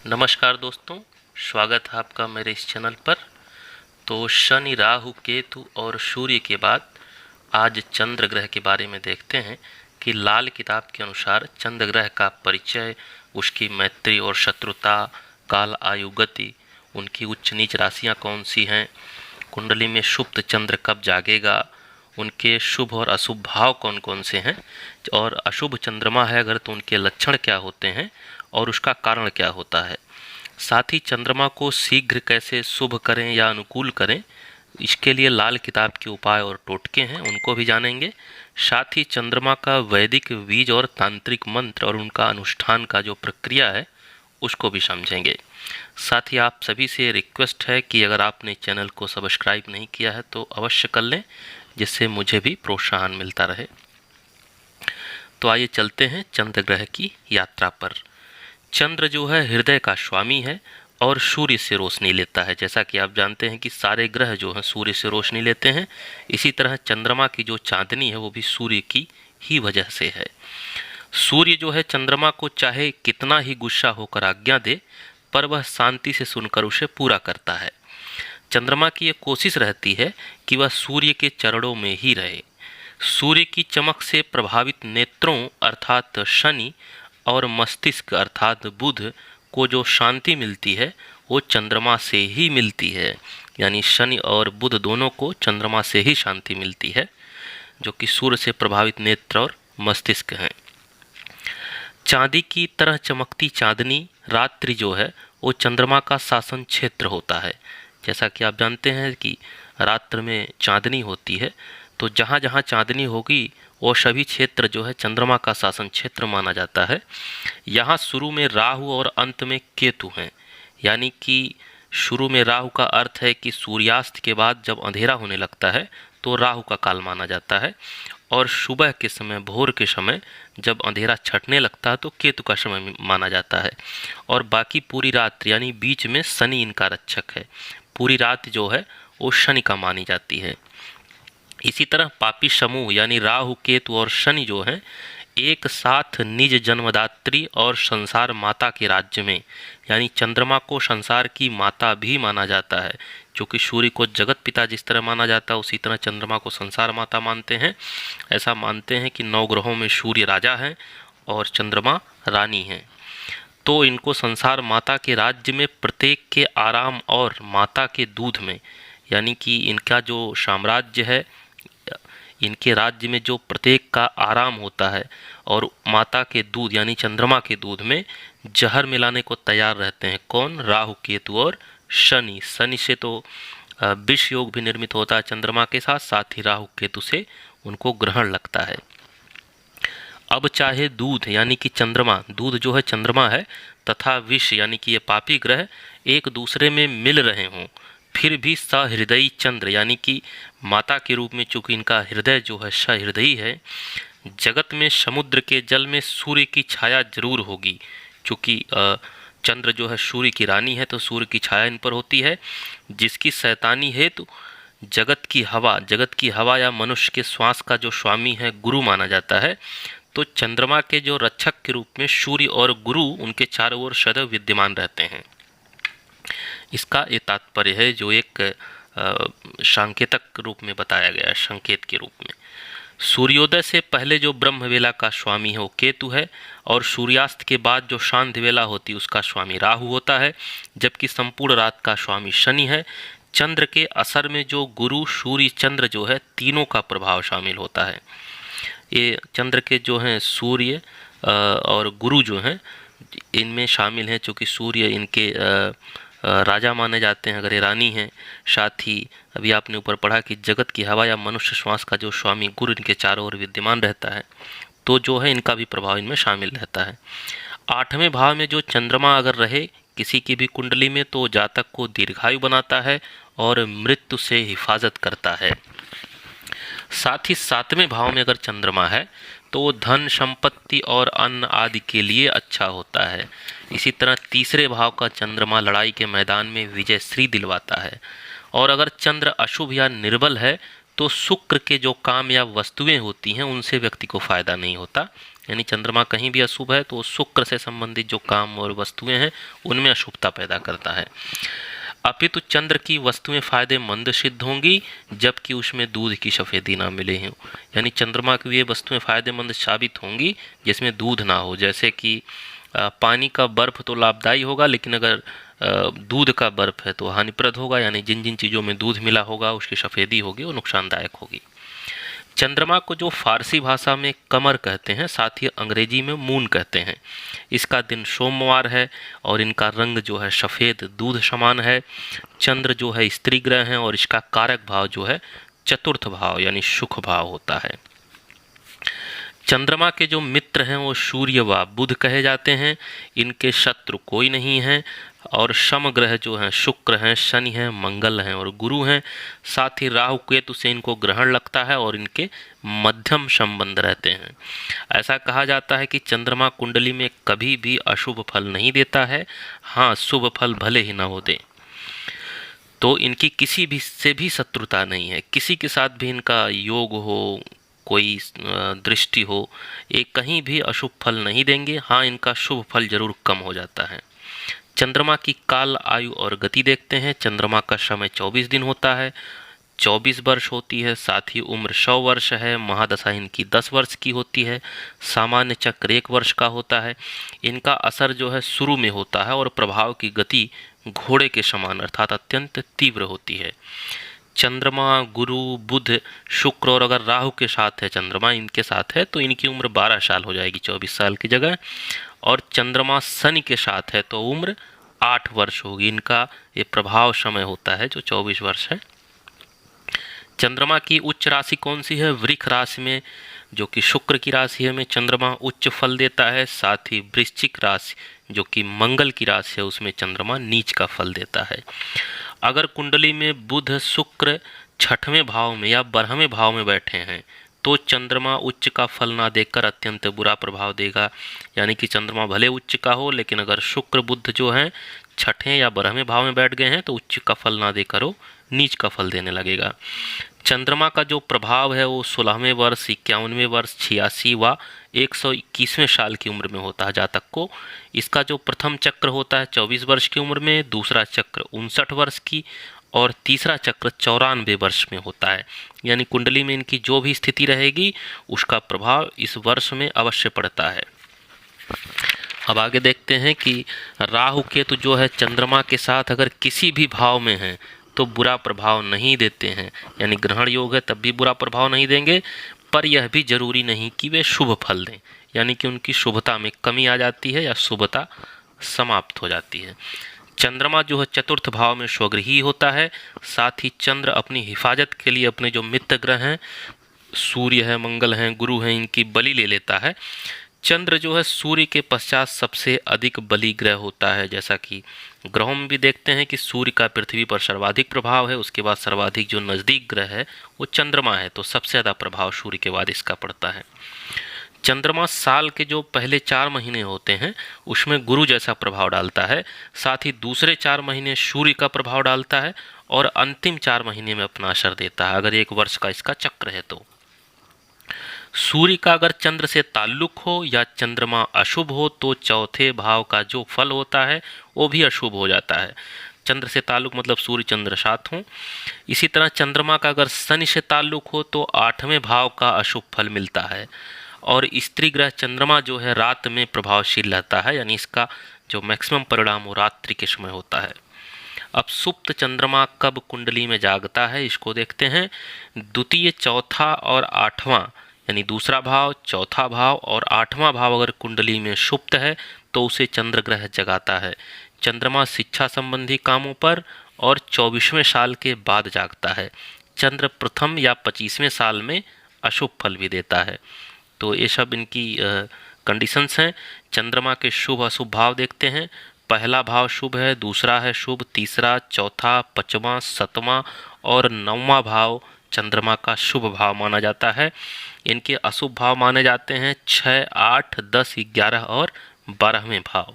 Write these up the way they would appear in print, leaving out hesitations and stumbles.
नमस्कार दोस्तों, स्वागत है आपका मेरे इस चैनल पर। तो शनि, राहु, केतु और सूर्य के बाद आज चंद्र ग्रह के बारे में देखते हैं कि लाल किताब के अनुसार चंद्र ग्रह का परिचय, उसकी मैत्री और शत्रुता, काल, आयु, गति, उनकी उच्च नीच राशियाँ कौन सी हैं, कुंडली में सुप्त चंद्र कब जागेगा, उनके शुभ और अशुभ भाव कौन कौन से हैं, और अशुभ चंद्रमा है अगर तो उनके लक्षण क्या होते हैं और उसका कारण क्या होता है। साथ ही चंद्रमा को शीघ्र कैसे शुभ करें या अनुकूल करें, इसके लिए लाल किताब के उपाय और टोटके हैं, उनको भी जानेंगे। साथ ही चंद्रमा का वैदिक बीज और तांत्रिक मंत्र और उनका अनुष्ठान का जो प्रक्रिया है उसको भी समझेंगे। साथ ही आप सभी से रिक्वेस्ट है कि अगर आपने चैनल को सब्सक्राइब नहीं किया है तो अवश्य कर लें, जिससे मुझे भी प्रोत्साहन मिलता रहे। तो आइए चलते हैं चंद्र ग्रह की यात्रा पर। चंद्र जो है हृदय का स्वामी है और सूर्य से रोशनी लेता है। जैसा कि आप जानते हैं कि सारे ग्रह जो हैं सूर्य से रोशनी लेते हैं, इसी तरह चंद्रमा की जो चांदनी है वो भी सूर्य की ही वजह से है। सूर्य जो है चंद्रमा को चाहे कितना ही गुस्सा होकर आज्ञा दे, पर वह शांति से सुनकर उसे पूरा करता है। चंद्रमा की यह कोशिश रहती है कि वह सूर्य के चरणों में ही रहे। सूर्य की चमक से प्रभावित नेत्रों अर्थात शनि और मस्तिष्क अर्थात बुध को जो शांति मिलती है वो चंद्रमा से ही मिलती है। यानी शनि और बुध दोनों को चंद्रमा से ही शांति मिलती है, जो कि सूर्य से प्रभावित नेत्र और मस्तिष्क हैं। चांदी की तरह चमकती चांदनी रात्रि जो है वो चंद्रमा का शासन क्षेत्र होता है। जैसा कि आप जानते हैं कि रात्र में चांदनी होती है, तो जहाँ जहाँ चांदनी होगी वो सभी क्षेत्र जो है चंद्रमा का शासन क्षेत्र माना जाता है। यहाँ शुरू में राहु और अंत में केतु हैं। यानी कि शुरू में राहु का अर्थ है कि सूर्यास्त के बाद जब अंधेरा होने लगता है तो राहु का काल माना जाता है, और सुबह के समय, भोर के समय जब अंधेरा छटने लगता है तो केतु का समय माना जाता है। और बाकी पूरी रात यानी बीच में शनि इनका रक्षक है। पूरी रात जो है वो शनि का मानी जाती है। इसी तरह पापी समूह यानी राहु, केतु और शनि जो हैं एक साथ निज जन्मदात्री और संसार माता के राज्य में, यानी चंद्रमा को संसार की माता भी माना जाता है। क्योंकि सूर्य को जगत पिता जिस तरह माना जाता है उसी तरह चंद्रमा को संसार माता मानते हैं। ऐसा मानते हैं कि 9 ग्रहों में सूर्य राजा है और चंद्रमा रानी है। तो इनको संसार माता के राज्य में प्रत्येक के आराम और माता के दूध में, यानी कि इनका जो साम्राज्य है, इनके राज्य में जो प्रत्येक का आराम होता है और माता के दूध यानी चंद्रमा के दूध में जहर मिलाने को तैयार रहते हैं। कौन? राहु, केतु और शनि। शनि से तो विष योग भी निर्मित होता है चंद्रमा के साथ, साथ ही राहु केतु से उनको ग्रहण लगता है। अब चाहे दूध यानी कि चंद्रमा, दूध जो है चंद्रमा है, तथा विष यानी कि ये पापी ग्रह एक दूसरे में मिल रहे हों, फिर भी सहृदयी चंद्र यानी कि माता के रूप में, चूंकि इनका हृदय जो है सहृदयी है, जगत में समुद्र के जल में सूर्य की छाया जरूर होगी। चूंकि चंद्र जो है सूर्य की रानी है तो सूर्य की छाया इन पर होती है, जिसकी शैतानी हेतु जगत की हवा या मनुष्य के श्वास का जो स्वामी है गुरु माना जाता है। तो चंद्रमा के जो रक्षक के रूप में सूर्य और गुरु उनके चारों ओर सदैव विद्यमान रहते हैं। इसका ये तात्पर्य है जो एक सांकेतक रूप में बताया गया है, संकेत के रूप में। सूर्योदय से पहले जो ब्रह्म वेला का स्वामी है वो केतु है, और सूर्यास्त के बाद जो शांति वेला होती है उसका स्वामी राहु होता है, जबकि संपूर्ण रात का स्वामी शनि है। चंद्र के असर में जो गुरु, सूर्य, चंद्र जो है तीनों का प्रभाव शामिल होता है। ये चंद्र के जो हैं सूर्य और गुरु जो हैं इनमें शामिल हैं, चूँकि सूर्य इनके राजा माने जाते हैं अगर ये रानी हैं। साथ ही अभी आपने ऊपर पढ़ा कि जगत की हवा या मनुष्य श्वास का जो स्वामी गुरु इनके चारों ओर विद्यमान रहता है, तो जो है इनका भी प्रभाव इनमें शामिल रहता है। 8वें भाव में जो चंद्रमा अगर रहे किसी की भी कुंडली में तो जातक को दीर्घायु बनाता है और मृत्यु से हिफाजत करता है। साथ ही 7वें भाव में अगर चंद्रमा है तो धन, संपत्ति और अन्न आदि के लिए अच्छा होता है। इसी तरह 3रे भाव का चंद्रमा लड़ाई के मैदान में विजय श्री दिलवाता है। और अगर चंद्र अशुभ या निर्बल है तो शुक्र के जो काम या वस्तुएं होती हैं उनसे व्यक्ति को फायदा नहीं होता। यानी चंद्रमा कहीं भी अशुभ है तो शुक्र से संबंधित जो काम और वस्तुएं हैं उनमें अशुभता पैदा करता है। अपितु चंद्र की वस्तुएं फायदेमंद सिद्ध होंगी जबकि उसमें दूध की सफेदी ना मिले हों। यानी चंद्रमा की ये वस्तुएं फायदेमंद साबित होंगी जिसमें दूध ना हो। जैसे कि पानी का बर्फ तो लाभदायी होगा, लेकिन अगर दूध का बर्फ है तो हानिप्रद होगा। यानी जिन जिन चीज़ों में दूध मिला होगा उसकी सफेदी होगी वो नुकसानदायक होगी। चंद्रमा को जो फारसी भाषा में कमर कहते हैं, साथ ही अंग्रेजी में मून कहते हैं। इसका दिन सोमवार है और इनका रंग जो है सफ़ेद दूध समान है। चंद्र जो है स्त्री ग्रह है और इसका कारक भाव जो है चतुर्थ भाव यानी सुख भाव होता है। चंद्रमा के जो मित्र हैं वो सूर्य व बुध कहे जाते हैं। इनके शत्रु कोई नहीं है और समग्रह जो हैं शुक्र हैं, शनि हैं, मंगल हैं और गुरु हैं। साथ ही राहु केतु से इनको ग्रहण लगता है और इनके मध्यम संबंध रहते हैं। ऐसा कहा जाता है कि चंद्रमा कुंडली में कभी भी अशुभ फल नहीं देता है। हाँ, शुभ फल भले ही ना हो दे तो इनकी किसी भी से भी शत्रुता नहीं है। किसी के साथ भी इनका योग हो, कोई दृष्टि हो, ये कहीं भी अशुभ फल नहीं देंगे। हाँ, इनका शुभ फल जरूर कम हो जाता है। चंद्रमा की काल, आयु और गति देखते हैं। चंद्रमा का समय 24 दिन होता है, 24 वर्ष होती है। साथ ही उम्र 100 वर्ष है। महादशा इनकी 10 वर्ष की होती है। सामान्य चक्र 1 वर्ष का होता है। इनका असर जो है शुरू में होता है और प्रभाव की गति घोड़े के समान अर्थात अत्यंत तीव्र होती है। चंद्रमा, गुरु, बुध, शुक्र और अगर राहु के साथ है चंद्रमा इनके साथ है तो इनकी उम्र 12 साल हो जाएगी 24 साल की जगह। और चंद्रमा शनि के साथ है तो उम्र 8 वर्ष होगी। इनका ये प्रभाव समय होता है जो 24 वर्ष है। चंद्रमा की उच्च राशि कौन सी है? वृष राशि में, जो कि शुक्र की राशि है, में चंद्रमा उच्च फल देता है। साथ ही वृश्चिक राशि जो कि मंगल की राशि है उसमें चंद्रमा नीच का फल देता है। अगर कुंडली में बुध, शुक्र 6वें भाव में या 12वें भाव में बैठे हैं तो चंद्रमा उच्च का फल ना देकर अत्यंत बुरा प्रभाव देगा। यानी कि चंद्रमा भले उच्च का हो, लेकिन अगर शुक्र बुध जो हैं 6ठे या 12वें भाव में बैठ गए हैं तो उच्च का फल ना देकर वो नीच का फल देने लगेगा। चंद्रमा का जो प्रभाव है वो 16वें वर्ष, 51वें वर्ष, 86 व 121वें साल की उम्र में होता है जातक को। इसका जो प्रथम चक्र होता है 24 वर्ष की उम्र में, दूसरा चक्र 59 वर्ष की और तीसरा चक्र 94 वर्ष में होता है। यानी कुंडली में इनकी जो भी स्थिति रहेगी उसका प्रभाव इस वर्ष में अवश्य पड़ता है। अब आगे देखते हैं कि राहु केतु जो है चंद्रमा के साथ अगर किसी भी भाव में हैं तो बुरा प्रभाव नहीं देते हैं। यानी ग्रहण योग है तब भी बुरा प्रभाव नहीं देंगे, पर यह भी जरूरी नहीं कि वे शुभ फल दें। यानी कि उनकी शुभता में कमी आ जाती है या शुभता समाप्त हो जाती है। चंद्रमा जो है चतुर्थ भाव में स्वगृही होता है। साथ ही चंद्र अपनी हिफाजत के लिए अपने जो मित्र ग्रह हैं, सूर्य है, मंगल हैं, गुरु हैं, इनकी बलि ले लेता है। चंद्र जो है सूर्य के पश्चात सबसे अधिक बलि ग्रह होता है। जैसा कि ग्रहों में भी देखते हैं कि सूर्य का पृथ्वी पर सर्वाधिक प्रभाव है, उसके बाद सर्वाधिक जो नज़दीक ग्रह है वो चंद्रमा है, तो सबसे ज़्यादा प्रभाव सूर्य के बाद इसका पड़ता है। चंद्रमा साल के जो पहले 4 महीने होते हैं उसमें गुरु जैसा प्रभाव डालता है। साथ ही दूसरे 4 महीने सूर्य का प्रभाव डालता है और अंतिम 4 महीने में अपना असर देता है अगर 1 वर्ष का इसका चक्र है तो। सूर्य का अगर चंद्र से ताल्लुक हो या चंद्रमा अशुभ हो तो चौथे भाव का जो फल होता है वो भी अशुभ हो जाता है। चंद्र से ताल्लुक मतलब सूर्य चंद्र साथ हों। इसी तरह चंद्रमा का अगर शनि से ताल्लुक हो तो 8वें भाव का अशुभ फल मिलता है। और स्त्री ग्रह चंद्रमा जो है रात में प्रभावशील रहता है, यानी इसका जो मैक्सिमम परिणाम वो रात्रि के समय होता है। अब सुप्त चंद्रमा कब कुंडली में जागता है इसको देखते हैं। द्वितीय, चौथा और 8वां यानी दूसरा भाव, चौथा भाव और 8वां भाव अगर कुंडली में सुप्त है तो उसे चंद्र ग्रह जगाता है। चंद्रमा शिक्षा संबंधी कामों पर और 24वें साल के बाद जागता है। चंद्र प्रथम या 25वें साल में अशुभ फल भी देता है। तो ये सब इनकी कंडीशंस हैं। चंद्रमा के शुभ अशुभ भाव देखते हैं। पहला भाव शुभ है, दूसरा है शुभ, तीसरा, चौथा, 5वां, 7वां और 9वां भाव चंद्रमा का शुभ भाव माना जाता है। इनके अशुभ भाव माने जाते हैं 6, 8, 10, 11 और 12वें भाव।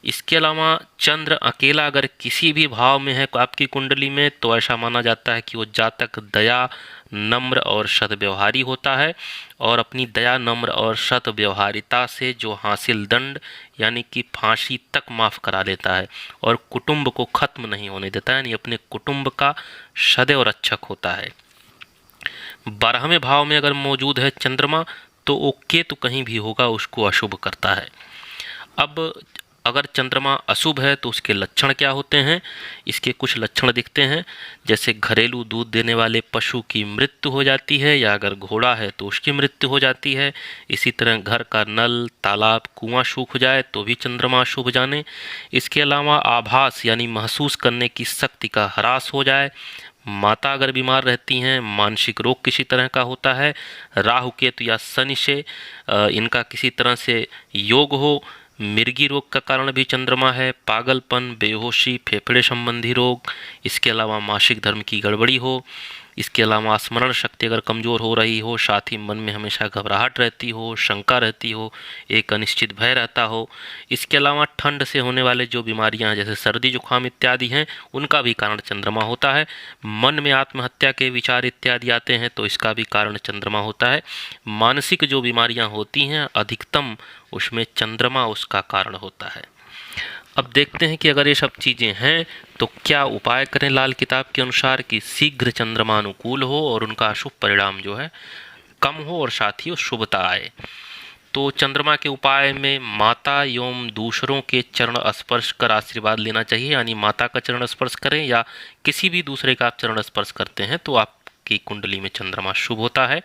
इसके अलावा चंद्र अकेला अगर किसी भी भाव में है आपकी कुंडली में, तो ऐसा माना जाता है कि वो जातक दया, नम्र और सद्व्यवहारी होता है, और अपनी दया, नम्र और सद्व्यवहारिता से जो हासिल दंड यानी कि फांसी तक माफ़ करा लेता है, और कुटुंब को खत्म नहीं होने देता है, यानी अपने कुटुंब का सदैव रक्षक होता है। 12वें भाव में अगर मौजूद है चंद्रमा, तो वो केतु कहीं भी होगा उसको अशुभ करता है। अब अगर चंद्रमा अशुभ है तो उसके लक्षण क्या होते हैं? इसके कुछ लक्षण दिखते हैं, जैसे घरेलू दूध देने वाले पशु की मृत्यु हो जाती है, या अगर घोड़ा है तो उसकी मृत्यु हो जाती है। इसी तरह घर का नल, तालाब, कुआं सूख जाए तो भी चंद्रमा अशुभ जाने। इसके अलावा आभास यानी महसूस करने की शक्ति का ह्रास हो जाए। माता अगर बीमार रहती हैं, मानसिक रोग किसी तरह का होता है, राहु केतु या शनि से इनका किसी तरह से योग हो, मिर्गी रोग का कारण भी चंद्रमा है, पागलपन, बेहोशी, फेफड़े संबंधी रोग, इसके अलावा मासिक धर्म की गड़बड़ी हो, इसके अलावा स्मरण शक्ति अगर कमज़ोर हो रही हो, साथ ही मन में हमेशा घबराहट रहती हो, शंका रहती हो, एक अनिश्चित भय रहता हो। इसके अलावा ठंड से होने वाले जो बीमारियां जैसे सर्दी जुकाम इत्यादि हैं, उनका भी कारण चंद्रमा होता है। मन में आत्महत्या के विचार इत्यादि आते हैं तो इसका भी कारण चंद्रमा होता है। मानसिक जो बीमारियां होती हैं अधिकतम उसमें चंद्रमा उसका कारण होता है। अब देखते हैं कि अगर ये सब चीज़ें हैं तो क्या उपाय करें लाल किताब के अनुसार कि शीघ्र चंद्रमा अनुकूल हो और उनका अशुभ परिणाम जो है कम हो और साथ ही शुभता आए। तो चंद्रमा के उपाय में माता एवं दूसरों के चरण स्पर्श कर आशीर्वाद लेना चाहिए, यानी माता का चरण स्पर्श करें या किसी भी दूसरे का आप चरण स्पर्श करते हैं तो आपकी कुंडली में चंद्रमा शुभ होता है।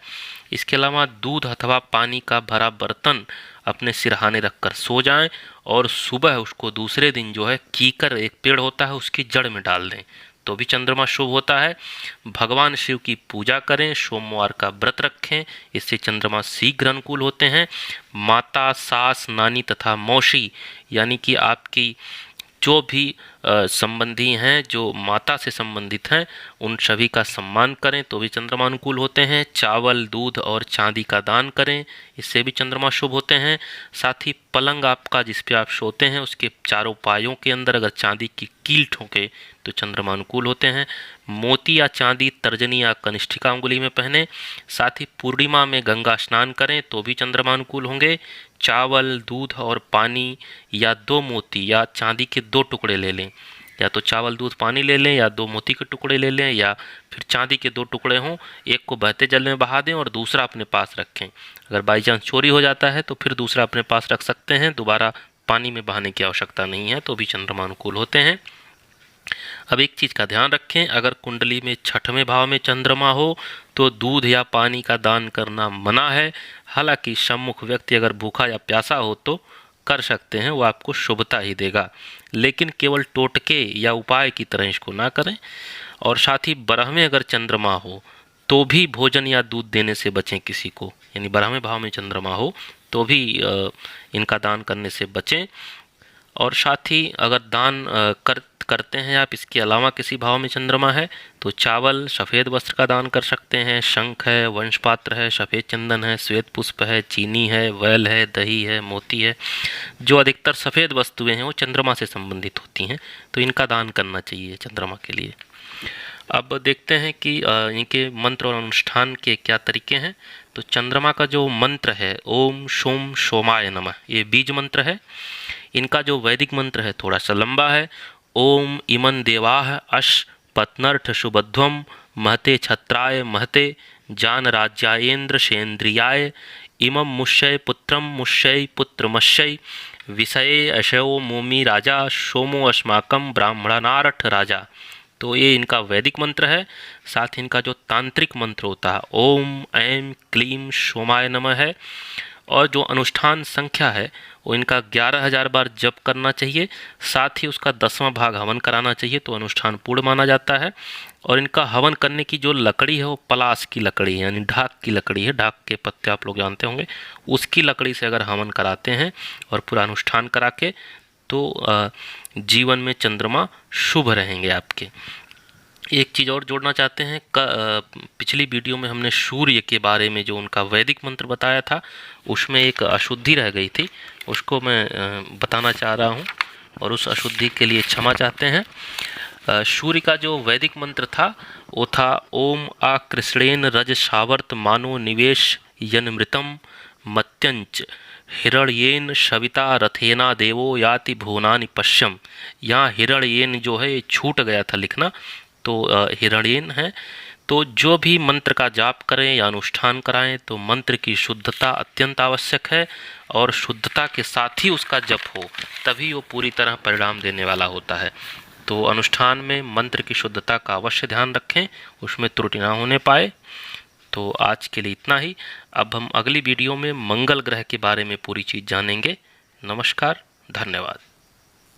इसके अलावा दूध अथवा पानी का भरा बर्तन अपने सिरहाने रखकर सो जाएं और सुबह उसको दूसरे दिन जो है कीकर एक पेड़ होता है उसकी जड़ में डाल दें तो भी चंद्रमा शुभ होता है। भगवान शिव की पूजा करें, सोमवार का व्रत रखें, इससे चंद्रमा शीघ्र अनुकूल होते हैं। माता, सास, नानी तथा मौसी यानी कि आपकी जो भी संबंधी हैं जो माता से संबंधित हैं उन सभी का सम्मान करें तो भी चंद्रमा अनुकूल होते हैं। चावल, दूध और चांदी का दान करें, इससे भी चंद्रमा शुभ होते हैं। साथ ही पलंग आपका जिस पे आप सोते हैं उसके चारों पायों के अंदर अगर चांदी की कील ठोके तो चंद्रमा अनुकूल होते हैं। मोती या चांदी तर्जनी या कनिष्ठिका अंगुली में पहने। साथ ही पूर्णिमा में गंगा स्नान करें तो भी चंद्रमा अनुकूल होंगे। चावल, दूध और पानी या 2 मोती या चांदी के 2 टुकड़े ले लें, या तो चावल, दूध, पानी ले लें या 2 मोती के टुकड़े ले लें, या फिर चांदी के 2 टुकड़े हों, एक को बहते जल में बहा दें और दूसरा अपने पास रखें। अगर बाई चांस चोरी हो जाता है तो फिर दूसरा अपने पास रख सकते हैं, दोबारा पानी में बहाने की आवश्यकता नहीं है, तो भी चंद्रमा अनुकूल होते हैं। अब एक चीज़ का ध्यान रखें, अगर कुंडली में 6वें भाव में चंद्रमा हो तो दूध या पानी का दान करना मना है। हालांकि सम्मुख व्यक्ति अगर भूखा या प्यासा हो तो कर सकते हैं, वो आपको शुभता ही देगा, लेकिन केवल टोटके या उपाय की तरह इसको ना करें। और साथ ही 12वें अगर चंद्रमा हो तो भी भोजन या दूध देने से बचें किसी को, यानी 12वें भाव में चंद्रमा हो तो भी इनका दान करने से बचें। और साथ ही अगर दान करते हैं आप इसके अलावा किसी भाव में चंद्रमा है तो चावल, सफ़ेद वस्त्र का दान कर सकते हैं, शंख है, वंश पात्र है, सफ़ेद चंदन है, श्वेत पुष्प है, चीनी है, वैल है, दही है, मोती है, जो अधिकतर सफ़ेद वस्तुएं हैं वो चंद्रमा से संबंधित होती हैं तो इनका दान करना चाहिए चंद्रमा के लिए। अब देखते हैं कि इनके मंत्र और अनुष्ठान के क्या तरीके हैं। तो चंद्रमा का जो मंत्र है ओम सोम सोमाय नमः, ये बीज मंत्र है। इनका जो वैदिक मंत्र है थोड़ा सा लंबा है। ओम इमन देवाः अश पत्नर्थ सुबध्वम महते छत्राय महते जान राज्यायेन्द्र सेन्द्रियाय इमं मुष्य पुत्रम मुष्य पुत्रमश्य विषये अशयो मोमी राजा सोमो अस्माकं ब्राह्मणानार्थ राजा। तो ये इनका वैदिक मंत्र है। साथ ही इनका जो तांत्रिक मंत्र होता है ओम ऐं क्लीं सोमाय नमः है। और जो अनुष्ठान संख्या है वो इनका 11,000 बार जप करना चाहिए, साथ ही उसका 10वां भाग हवन कराना चाहिए तो अनुष्ठान पूर्ण माना जाता है। और इनका हवन करने की जो लकड़ी है वो पलास की लकड़ी है, यानी ढाक की लकड़ी है, ढाक के पत्ते आप लोग जानते होंगे, उसकी लकड़ी से अगर हवन कराते हैं और पूरा अनुष्ठान करा के तो जीवन में चंद्रमा शुभ रहेंगे आपके। एक चीज़ और जोड़ना चाहते हैं, पिछली वीडियो में हमने सूर्य के बारे में जो उनका वैदिक मंत्र बताया था उसमें एक अशुद्धि रह गई थी, उसको मैं बताना चाह रहा हूँ। और उस अशुद्धि के लिए क्षमा चाहते हैं। सूर्य का जो वैदिक मंत्र था वो था ओम आ कृष्णेन रज सावर्त मानो निवेश यनमृतम मत्यंच हिरण्येन सविता रथेना देवो याति भुवनानि पश्यम। यहाँ हिरण्येन जो है छूट गया था लिखना, तो हिरण्येन है। तो जो भी मंत्र का जाप करें या अनुष्ठान कराएं तो मंत्र की शुद्धता अत्यंत आवश्यक है, और शुद्धता के साथ ही उसका जप हो, तभी वो पूरी तरह परिणाम देने वाला होता है। तो अनुष्ठान में मंत्र की शुद्धता का अवश्य ध्यान रखें, उसमें त्रुटि ना होने पाए। तो आज के लिए इतना ही। अब हम अगली वीडियो में मंगल ग्रह के बारे में पूरी चीज़ जानेंगे। नमस्कार, धन्यवाद।